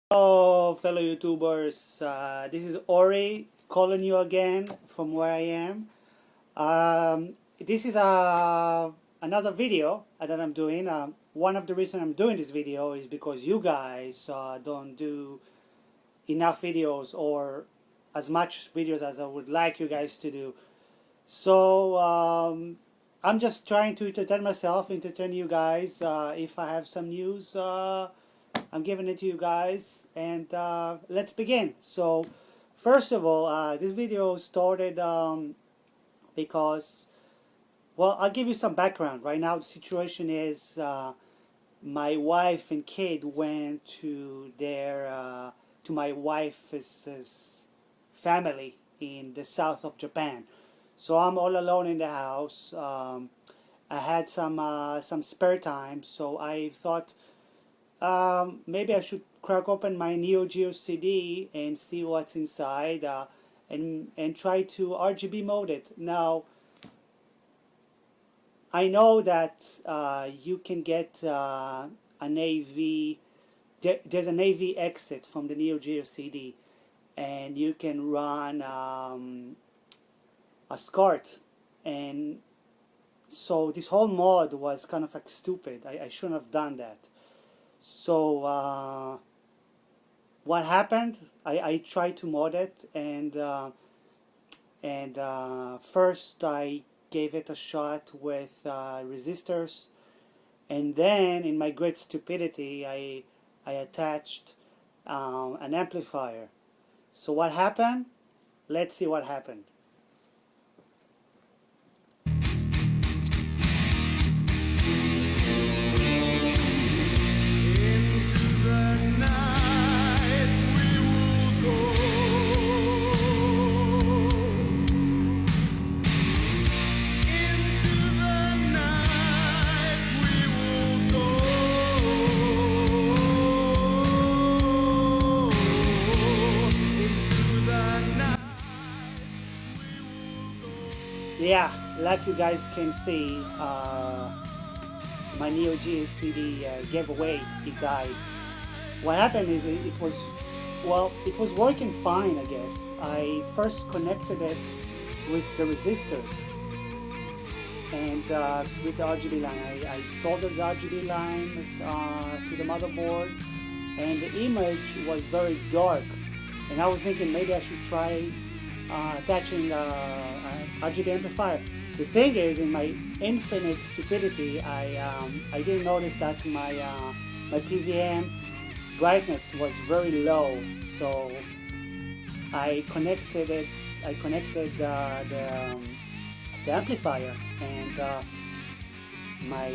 Hello, fellow YouTubers. This is Ori calling you again from where I am. This is another video that I'm doing. One of the reasons I'm doing this video is because you guys don't do enough videos or as much videos as I would like you guys to do. So I'm just trying to entertain myself, entertain you guys. If I have some news, I'm giving it to you guys, and let's begin. So first of all, this video started because, well, I'll give you some background. Right now the situation is my wife and kid went to their to my wife's family in the south of Japan. So I'm all alone in the house. I had some spare time, so I thought maybe I should crack open my Neo Geo CD and see what's inside, and try to RGB mode it. Now, I know that you can get an AV. There's an AV exit from the Neo Geo CD, and you can run a SCART, and so this whole mod was kind of like stupid. I shouldn't have done that. So what happened? I tried to mod it, and first I gave it a shot with resistors, and then in my great stupidity I attached an amplifier. So what happened? Let's see what happened. Yeah, like you guys can see, my Neo Geo CD gave away. It died. What happened is it was, well, it was working fine, I guess. I first connected it with the resistors and with the RGB line. I soldered the RGB lines to the motherboard, and the image was very dark. And I was thinking maybe I should try attaching an RGB amplifier. The thing is, in my infinite stupidity, I didn't notice that my PVM brightness was very low. So I connected it. I connected the amplifier, and my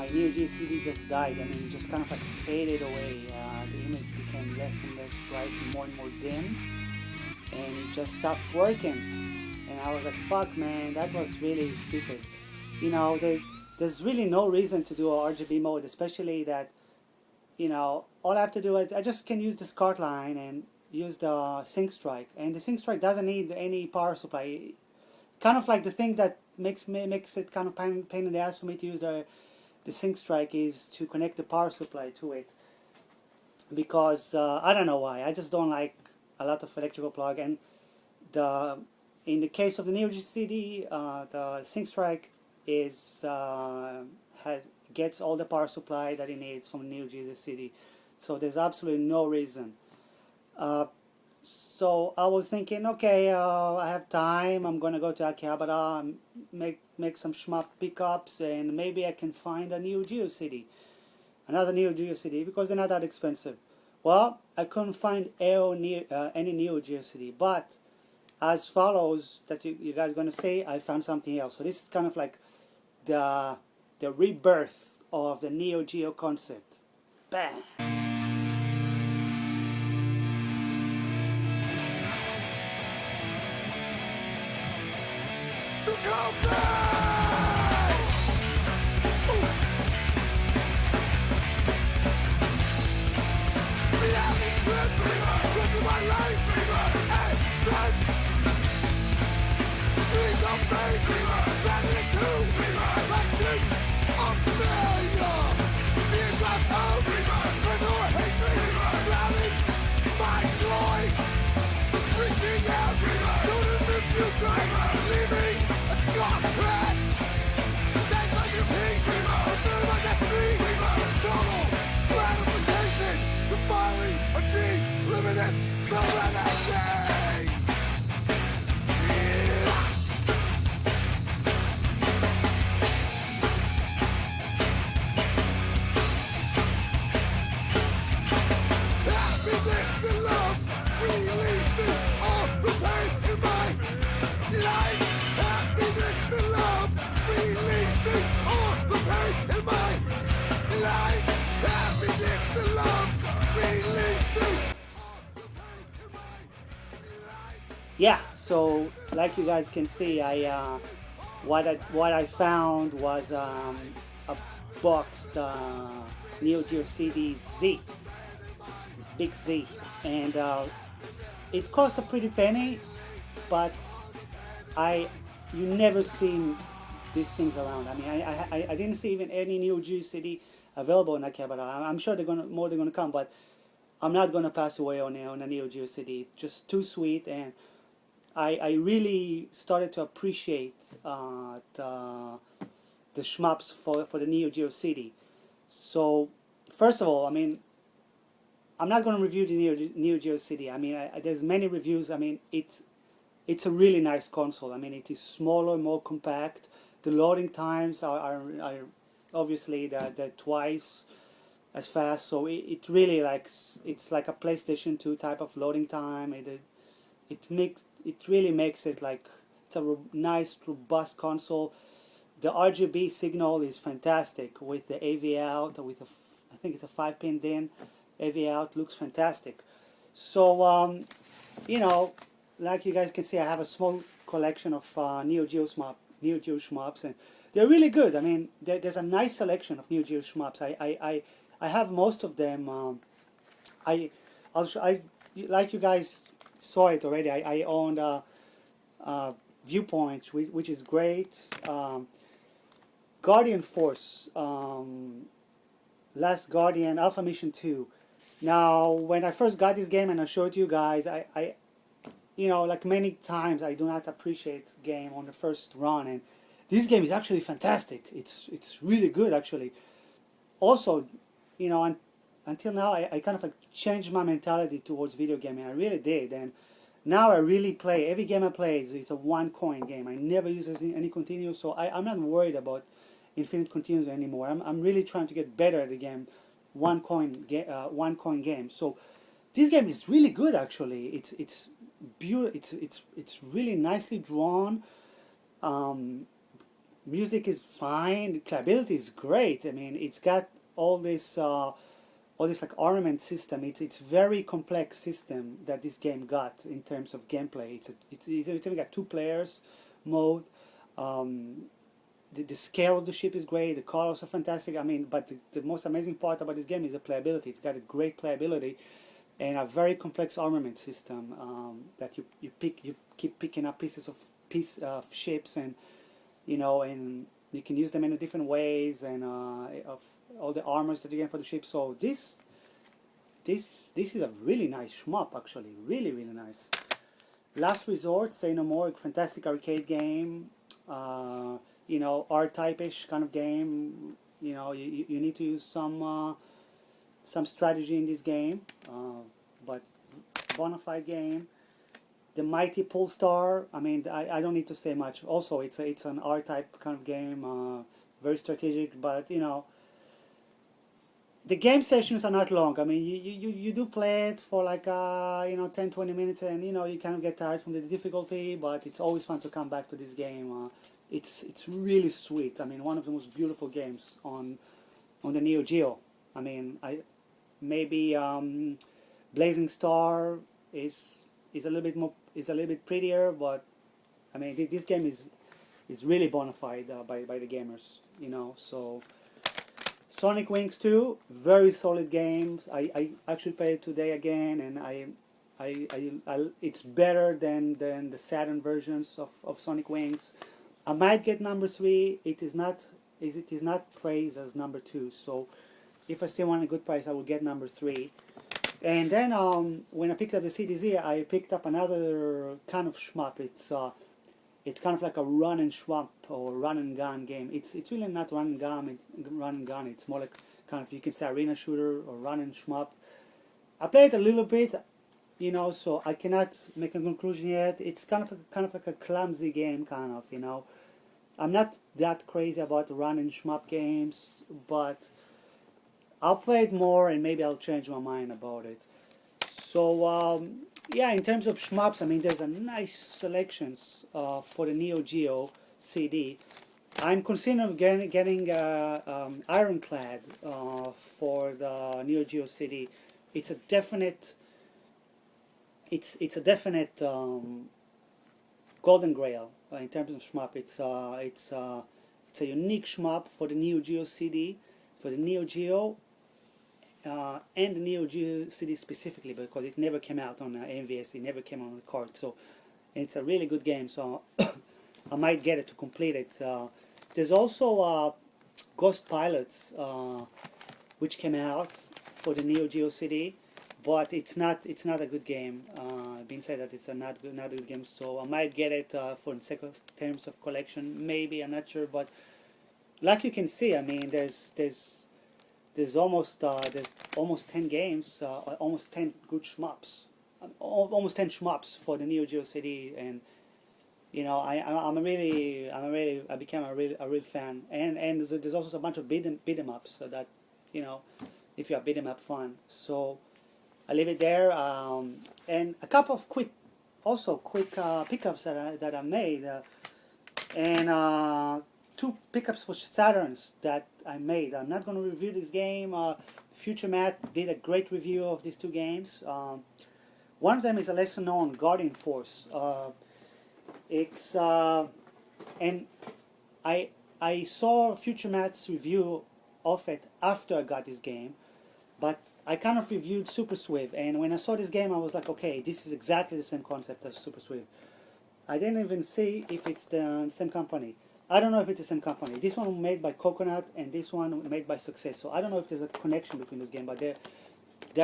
Neo Geo CD just died. I mean, just kind of like faded away. The image became less and less bright, more and more dim, and it just stopped working. And I was like, fuck, man, that was really stupid. You know, there's really no reason to do a RGB mode, especially that, you know, all I have to do is I just can use the SCART line and use the Sync Strike, and the Sync Strike doesn't need any power supply. Kind of like the thing that makes it kind of pain in the ass for me to use the Sync Strike is to connect the power supply to it, because I don't know why. I just don't like a lot of electrical plug. And in the case of the Neo Geo CD, the Sync Strike is gets all the power supply that it needs from the Neo Geo CD, so there's absolutely no reason. So I was thinking, okay, I have time. I'm gonna go to Akihabara and make some shmup pickups, and maybe I can find a Neo Geo CD, another Neo Geo CD, because they're not that expensive. Well, I couldn't find any Neo Geo CD, but as follows that you guys are going to say, I found something else. So this is kind of like the rebirth of the Neo Geo concept. Bam! To come back! Reality's been bigger, into my life bigger, and sense. Dreams of fame, standing to reflections of failure. Tears of hope, personal hatred, drowning New driver leaving a Scotland. Says like your peace, we must do my destiny. We must total gratification to finally achieve limitless serenity. Happiness and love, releasing all the pain in my life. Happiness and love, releasing all the pain in my life. Happiness and love, releasing all the pain in my life. Yeah, so like you guys can see, what I found was a boxed Neo Geo CD Z, big Z, and it cost a pretty penny, but I you never seen these things around. I mean, I didn't see even any Neo Geo CD available in Ikea, but I'm sure they're gonna come, but I'm not gonna pass away on a Neo Geo CD. Just too sweet, and I really started to appreciate the shmups for the Neo Geo CD. So first of all, I mean, I'm not going to review the Neo Geo CD. I mean, there's many reviews. I mean, it's a really nice console. I mean, it is smaller, more compact. The loading times are obviously they're twice as fast. So it really it's like a PlayStation 2 type of loading time. It really makes it like it's a nice robust console. The RGB signal is fantastic with the AV out with I think it's a 5-pin DIN. AV out looks fantastic. So you know, like you guys can see, I have a small collection of Neo Geo shmups, and they're really good. I mean, there's a nice selection of Neo Geo shmups. I have most of them. I like you guys saw it already. I owned Viewpoint, which is great. Guardian Force, Last Guardian, Alpha Mission 2. Now, when I first got this game and I showed you guys, I you know, like many times, I do not appreciate game on the first run, and this game is actually fantastic. It's really good, actually. Also, you know, until now, I kind of like changed my mentality towards video gaming. I really did, and now I really play. Every game I play it's a one-coin game. I never use any continuous, so I'm not worried about infinite continuous anymore. I'm really trying to get better at the game, one coin game. So this game is really good, actually. It's beautiful. It's really nicely drawn. Music is fine. Playability is great. I mean, it's got all this like armament system. It's very complex system that this game got in terms of gameplay. It's even got 2 players mode. The scale of the ship is great. The colors are fantastic. I mean, but the most amazing part about this game is the playability. It's got a great playability and a very complex armament system that you keep picking up pieces of ships, and you know, and you can use them in different ways, and of all the armors that you get for the ship. So this is a really nice shmup, actually, really nice. Last Resort, Say No More, fantastic arcade game. You know, R-type-ish kind of game. You know, you need to use some strategy in this game, but bona fide game. The Mighty Polestar, I mean, I don't need to say much. Also, it's an R-type kind of game, very strategic, but you know, the game sessions are not long. I mean, you do play it for like you know, 10-20 minutes, and you know, you kind of get tired from the difficulty, but it's always fun to come back to this game. It's really sweet. I mean, one of the most beautiful games on the Neo Geo. I mean, maybe Blazing Star is a little bit prettier, but I mean, this game is really bona fide by the gamers, you know. So Sonic Wings 2, very solid games. I actually played it today again, and it's better than the Saturn versions of Sonic Wings. I might get number 3. It is not praised as number 2. So if I see one at a good price, I will get number 3. And then when I picked up the CDZ, I picked up another kind of shmup. It's It's kind of like a run and shmup or run and gun game. It's really not run and gun. It's run and gun. It's more like kind of, you can say, arena shooter or run and shmup. I played a little bit, so I cannot make a conclusion yet. It's kind of like a clumsy game, kind of. I'm not that crazy about run and shmup games, but I'll play it more and maybe I'll change my mind about it. So yeah, in terms of shmups, I mean, there's a nice selections for the Neo Geo CD. I'm considering getting Ironclad for the Neo Geo CD. It's a definite. It's a definite golden grail in terms of shmup. It's a unique shmup for the Neo Geo CD, for the Neo Geo. And the Neo Geo CD specifically, because it never came out on MVS, it never came on the card. So it's a really good game. So I might get it to complete it. There's also Ghost Pilots, which came out for the Neo Geo CD, but it's not a good game. Being said that it's not a good game, so I might get it for the sake of terms of collection. Maybe, I'm not sure, but like you can see, I mean, there's almost 10 games, almost 10 good shmups, almost 10 shmups for the Neo Geo CD, and I became a real fan, and there's also a bunch of beat 'em ups, so that if you're a beat 'em up fan. So I leave it there, and a couple of quick pickups that I made, and two pickups for Saturns that I made. I'm not going to review this game. Future Matt did a great review of these two games. One of them is a lesser known Guardian Force. It's and I saw Future Matt's review of it after I got this game, but I kind of reviewed Super Swift, and when I saw this game, I was like, okay, this is exactly the same concept as Super Swift. I didn't even see if it's the same company. I don't know if it's the same company. This one made by Coconut, and this one made by Success. So I don't know if there's a connection between this game, but they're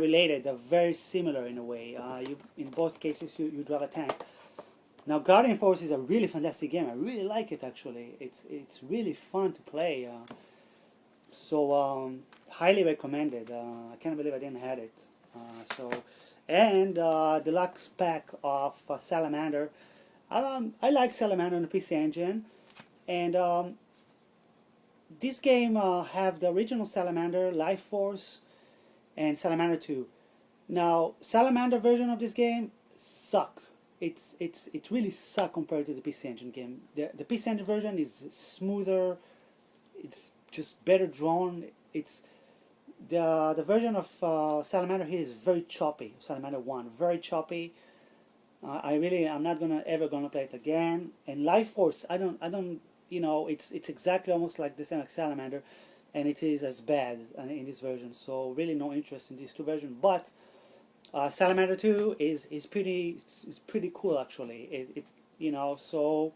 related. They're very similar in a way. In both cases, you drive a tank. Now, Guardian Force is a really fantastic game. I really like it, actually. It's really fun to play. So highly recommended. I can't believe I didn't have it. And deluxe pack of Salamander. I like Salamander on the PC Engine. And this game have the original Salamander, Life Force, and Salamander 2. Now, Salamander version of this game suck. It really suck compared to the PC Engine game. The PC Engine version is smoother. It's just better drawn. It's the version of Salamander here is very choppy. Salamander 1, very choppy. I'm not ever gonna play it again. And Life Force, I don't. It's exactly almost like the same as Salamander, and it is as bad in this version. So really no interest in these two versions. But Salamander 2 is pretty cool, actually. So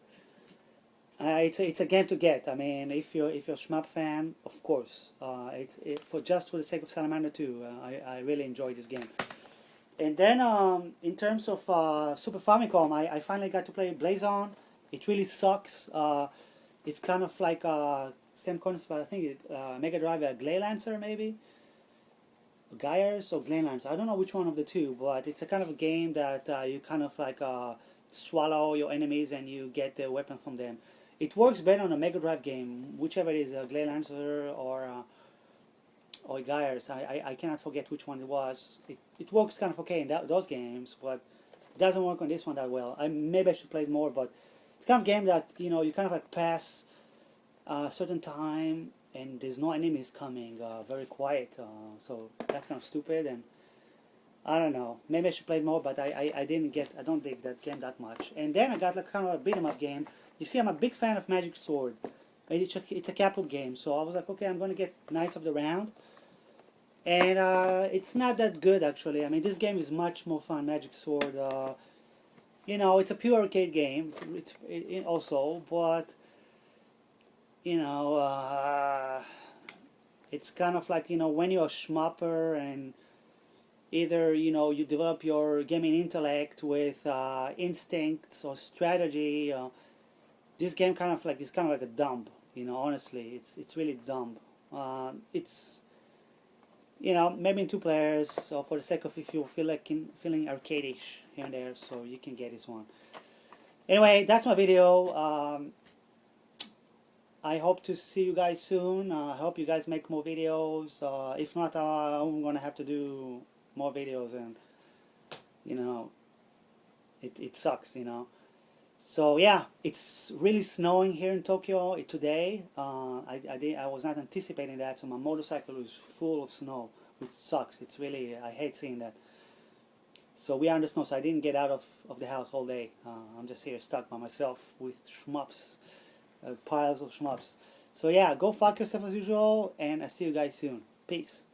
it's a game to get. I mean, if you're a shmup fan, of course, for the sake of Salamander 2, I really enjoy this game. And then in terms of Super Famicom, I finally got to play Blazon. It really sucks. It's kind of like same concept, but I think Mega Drive, Glay Lancer maybe? Gyres or Glay Lancer. I don't know which one of the two, but it's a kind of a game that you kind of like swallow your enemies and you get the weapon from them. It works better on a Mega Drive game, whichever it is, Glay Lancer or Gyres. I cannot forget which one it was. It works kind of okay in those games, but it doesn't work on this one that well. Maybe I should play it more, but it's kind of a game that you kind of like pass a certain time and there's no enemies coming. Very quiet. So that's kind of stupid, and I don't know. Maybe I should play it more, but I don't dig that game that much. And then I got like kind of a beat 'em up game. You see, I'm a big fan of Magic Sword. It's a capital game, so I was like, okay, I'm gonna get Knights of the Round. And it's not that good, actually. I mean, this game is much more fun, Magic Sword. It's a pure arcade game. It also, but it's kind of like when you're a shmupper and either you develop your gaming intellect with instincts or strategy. this game kind of like, it's kind of like a dump, you know. Honestly, it's really dumb. It's, you know, maybe in 2 players, so for the sake of, if you feel like feeling arcadish here and there, so you can get this one. Anyway, that's my video. I hope to see you guys soon. I hope you guys make more videos. If not, I'm gonna have to do more videos, and you know, it sucks, you know. So yeah, it's really snowing here in Tokyo today. I was not anticipating that, so my motorcycle was full of snow, which sucks. It's really, I hate seeing that. So we are in the snow, so I didn't get out of the house all day. I'm just here stuck by myself with shmups, piles of shmups. So yeah, go fuck yourself as usual, and I see you guys soon. Peace.